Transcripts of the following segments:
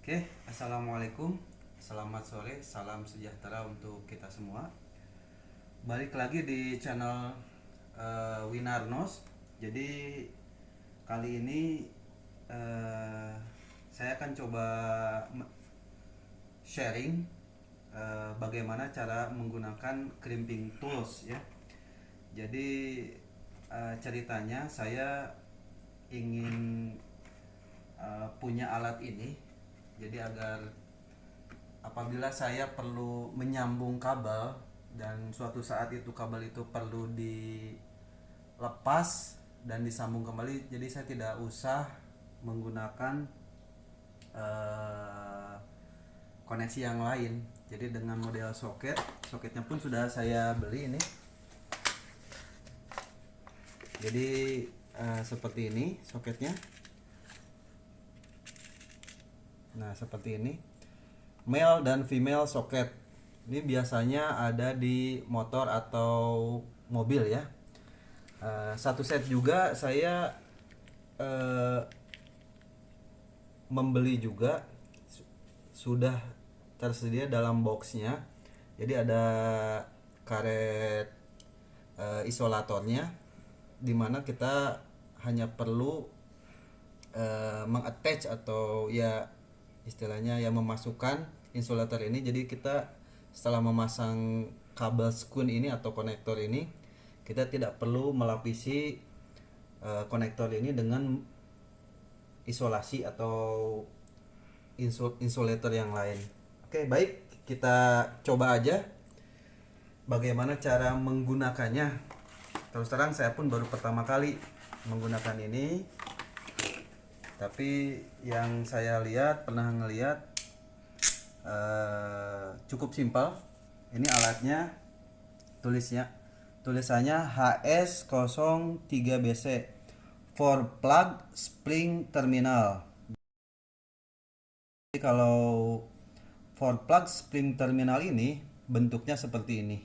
Oke, assalamualaikum, selamat sore, salam sejahtera untuk kita semua. Balik lagi di channel Winarnos. Jadi kali ini saya akan coba sharing bagaimana cara menggunakan crimping tools ya. Jadi ceritanya saya ingin punya alat ini. Jadi agar apabila saya perlu menyambung kabel dan suatu saat itu kabel itu perlu dilepas dan disambung kembali, jadi saya tidak usah menggunakan eh, koneksi yang lain. Jadi dengan model soketnya pun sudah saya beli ini. Jadi seperti ini soketnya. Nah, seperti ini. Male dan female socket. Ini biasanya ada di motor atau mobil ya. Satu set juga saya membeli juga, sudah tersedia dalam boxnya. Jadi ada karet isolatornya, dimana kita hanya perlu mengattach atau ya istilahnya ya memasukkan insulator ini. Jadi kita setelah memasang kabel skun ini atau konektor ini, kita tidak perlu melapisi konektor ini dengan isolasi atau insulator yang lain. Oke, baik, kita coba aja bagaimana cara menggunakannya. Terus terang saya pun baru pertama kali menggunakan ini, tapi yang saya lihat, pernah ngelihat cukup simpel. Ini alatnya, tulisannya HS03BC 4 plug spring terminal. Jadi kalau 4 plug spring terminal ini bentuknya seperti ini.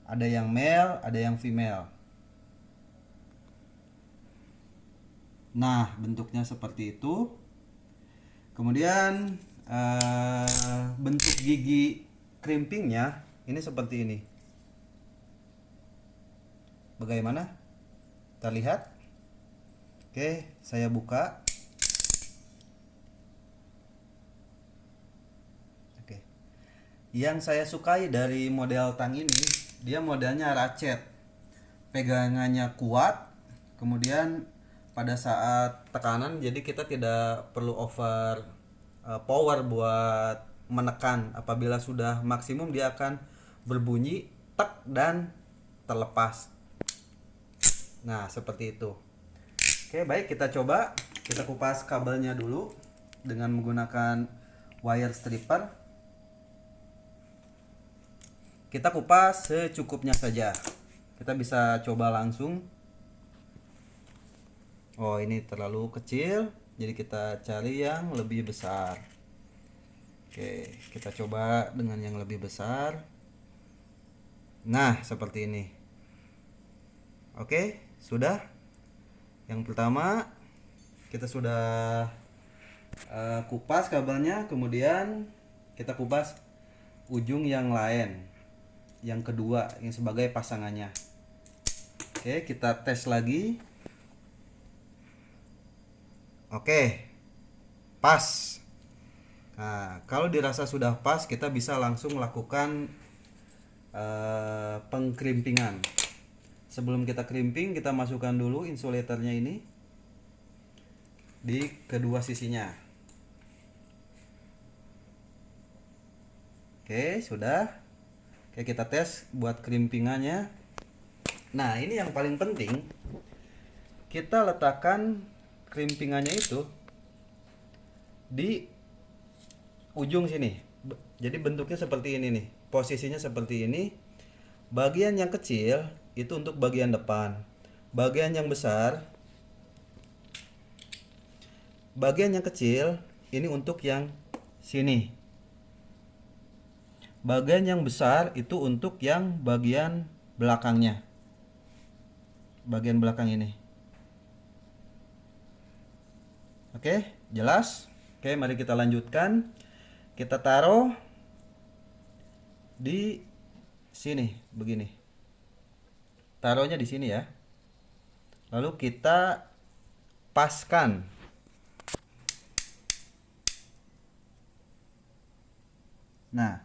Ada yang male, ada yang female. Nah, bentuknya seperti itu. Kemudian bentuk gigi crimpingnya ini seperti ini. Bagaimana? Kita lihat. Oke, saya buka. Oke. Yang saya sukai dari model tang ini, dia modelnya ratchet. Pegangannya kuat. Kemudian pada saat tekanan, jadi kita tidak perlu over power buat menekan. Apabila sudah maksimum, dia akan berbunyi tek dan terlepas. Nah, seperti itu. Oke, baik, kita coba. Kita kupas kabelnya dulu dengan menggunakan wire stripper. Kita kupas secukupnya saja. Kita bisa coba langsung. Oh, ini terlalu kecil, jadi kita cari yang lebih besar. Oke, kita coba dengan yang lebih besar. Nah, seperti ini. Oke, sudah. Yang pertama kita sudah kupas kabelnya, kemudian kita kupas ujung yang lain, yang kedua, yang sebagai pasangannya. Oke, kita tes lagi. Oke, pas. Nah, kalau dirasa sudah pas, kita bisa langsung lakukan pengkrimpingan. Sebelum kita crimping, kita masukkan dulu insulatornya ini di kedua sisinya. Oke, sudah. Oke, kita tes buat crimpingannya. Nah, ini yang paling penting. Kita letakkan crimpingannya itu di ujung sini. Jadi bentuknya seperti ini nih. Posisinya seperti ini. Bagian yang kecil itu untuk bagian depan. Bagian yang kecil ini untuk yang sini. Bagian yang besar itu untuk yang bagian belakangnya. Bagian belakang ini. Oke, jelas? Oke, mari kita lanjutkan. Kita taruh di sini begini. Taruhnya di sini ya. Lalu kita paskan. Nah,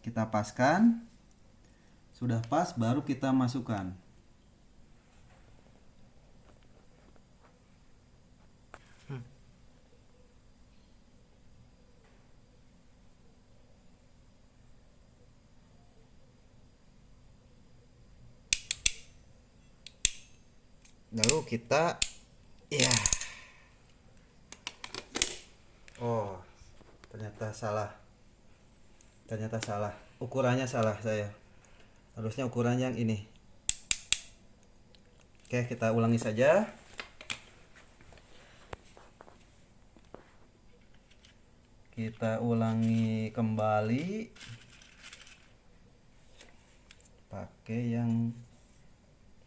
kita paskan. Sudah pas, baru kita masukkan. Lalu kita, ya, oh, ternyata salah. Ukurannya salah saya. Harusnya ukuran yang ini. Oke, kita ulangi saja. Kita ulangi kembali. Pakai yang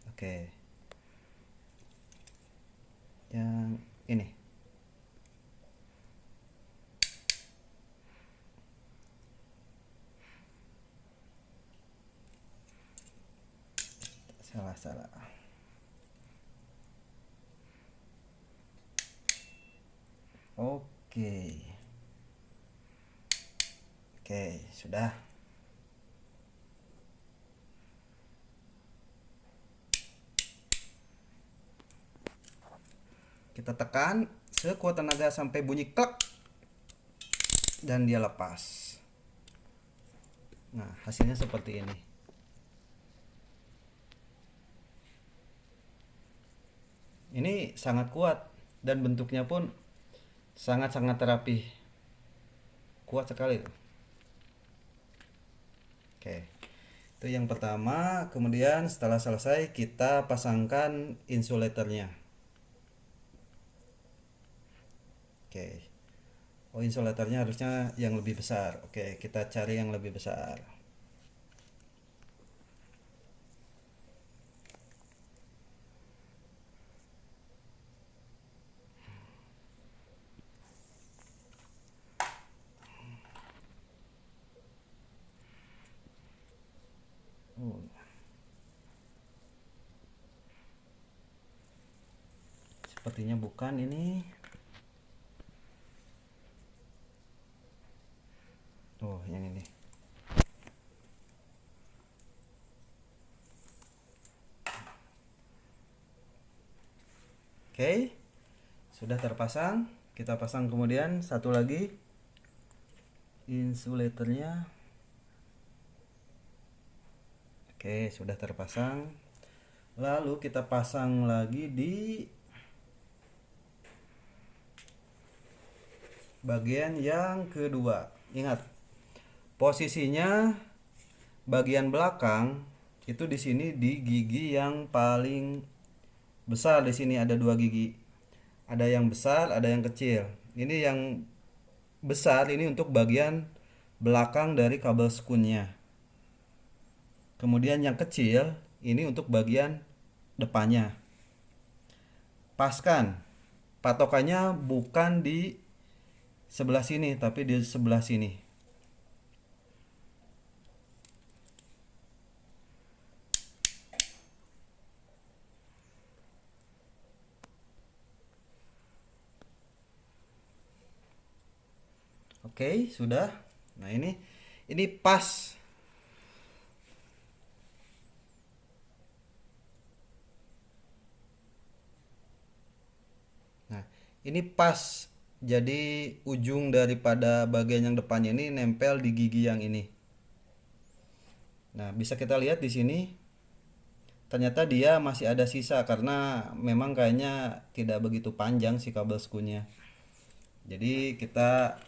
oke. Yang ini. Salah. Oke, sudah. Kita tekan sekuat tenaga sampai bunyi klek dan dia lepas. Nah, hasilnya seperti ini. Ini sangat kuat dan bentuknya pun sangat-sangat rapi. Kuat sekali. Oke. Itu yang pertama. Kemudian setelah selesai kita pasangkan insulatornya. Oke. Oh, insulatornya harusnya yang lebih besar. Oke, kita cari yang lebih besar. Sepertinya bukan ini. Oh, yang ini. Oke. Sudah terpasang. Kita pasang kemudian satu lagi insulatornya. Oke, sudah terpasang. Lalu kita pasang lagi di bagian yang kedua. Ingat, posisinya bagian belakang itu di sini di gigi yang paling besar. Di sini ada dua gigi. Ada yang besar, ada yang kecil. Ini yang besar ini untuk bagian belakang dari kabel skunnya. Kemudian yang kecil ini untuk bagian depannya. Paskan. Patokannya bukan di sebelah sini tapi di sebelah sini. Oke, sudah. Nah, ini pas. Nah, ini pas. Jadi ujung daripada bagian yang depannya ini nempel di gigi yang ini. Nah, bisa kita lihat di sini. Ternyata dia masih ada sisa karena memang kayaknya tidak begitu panjang si kabel skunnya. Jadi kita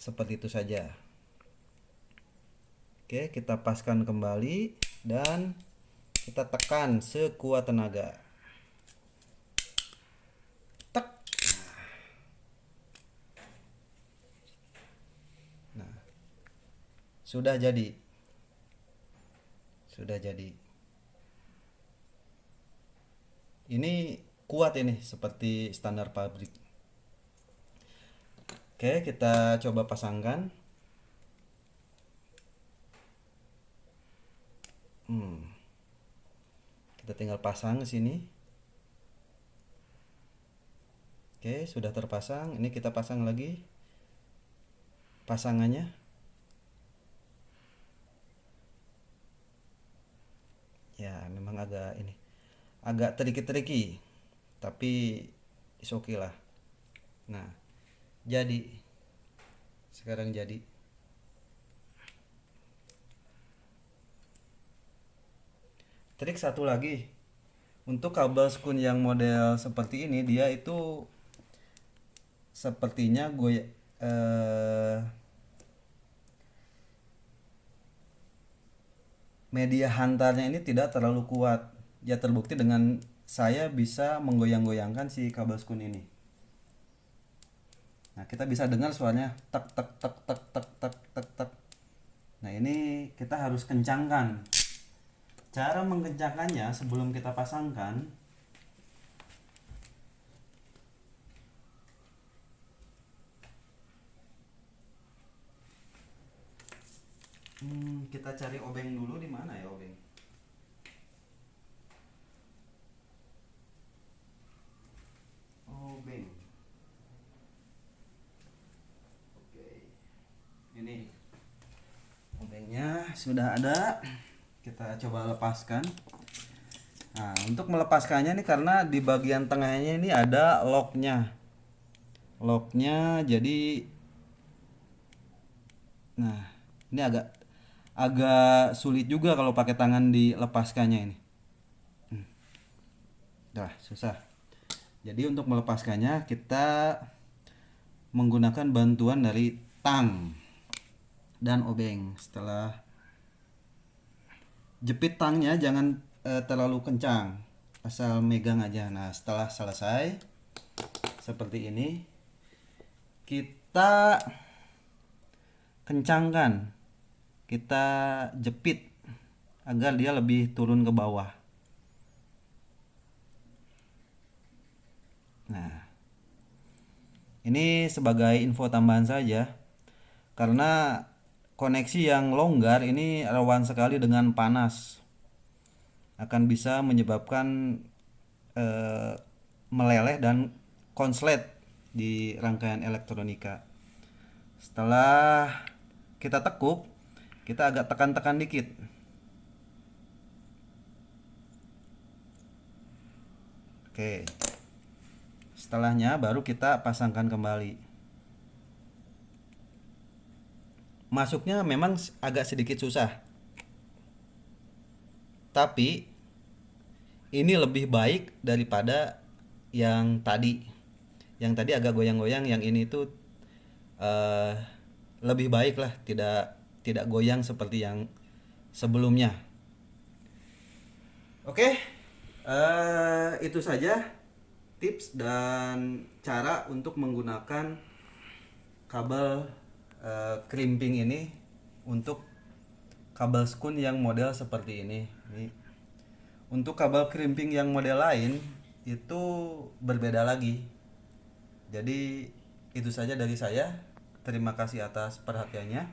seperti itu saja. Oke, kita paskan kembali dan kita tekan sekuat tenaga. Tek. Nah, sudah jadi. Ini kuat ini seperti standar pabrik. Oke, kita coba pasangkan. Kita tinggal pasang ke sini. Oke, sudah terpasang. Ini kita pasang lagi pasangannya. Ya, memang agak tricky, tapi is okay lah. Nah, jadi sekarang jadi. Trik satu lagi, untuk kabel skun yang model seperti ini, dia itu sepertinya media hantarnya ini tidak terlalu kuat. Ya, terbukti dengan saya bisa menggoyang-goyangkan si kabel skun ini. Nah, kita bisa dengar suaranya tek tek tek tek tek tek tek tek. Nah, ini kita harus kencangkan. Cara mengencangkannya sebelum kita pasangkan, kita cari obeng dulu. Di mana ya obeng? Obeng. Oke. Ini obengnya sudah ada. Kita coba lepaskan. Nah, untuk melepaskannya ini karena di bagian tengahnya ini ada locknya. Locknya jadi, nah ini agak sulit juga kalau pakai tangan dilepaskannya ini. Dah susah. Jadi untuk melepaskannya kita menggunakan bantuan dari tang dan obeng. Setelah jepit tangnya jangan terlalu kencang, asal megang aja. Nah, setelah selesai seperti ini, kita kencangkan, kita jepit agar dia lebih turun ke bawah. Nah, ini sebagai info tambahan saja, karena koneksi yang longgar ini rawan sekali dengan panas, akan bisa menyebabkan meleleh dan konslet di rangkaian elektronika. Setelah kita tekuk, kita agak tekan-tekan dikit. Oke. Setelahnya baru kita pasangkan kembali. Masuknya memang agak sedikit susah, tapi ini lebih baik daripada yang tadi. Yang tadi agak goyang-goyang, yang ini tuh lebih baik lah, tidak goyang seperti yang sebelumnya. Oke, itu saja tips dan cara untuk menggunakan kabel crimping ini untuk kabel skun yang model seperti ini. Untuk kabel crimping yang model lain itu berbeda lagi. Jadi itu saja dari saya. Terima kasih atas perhatiannya.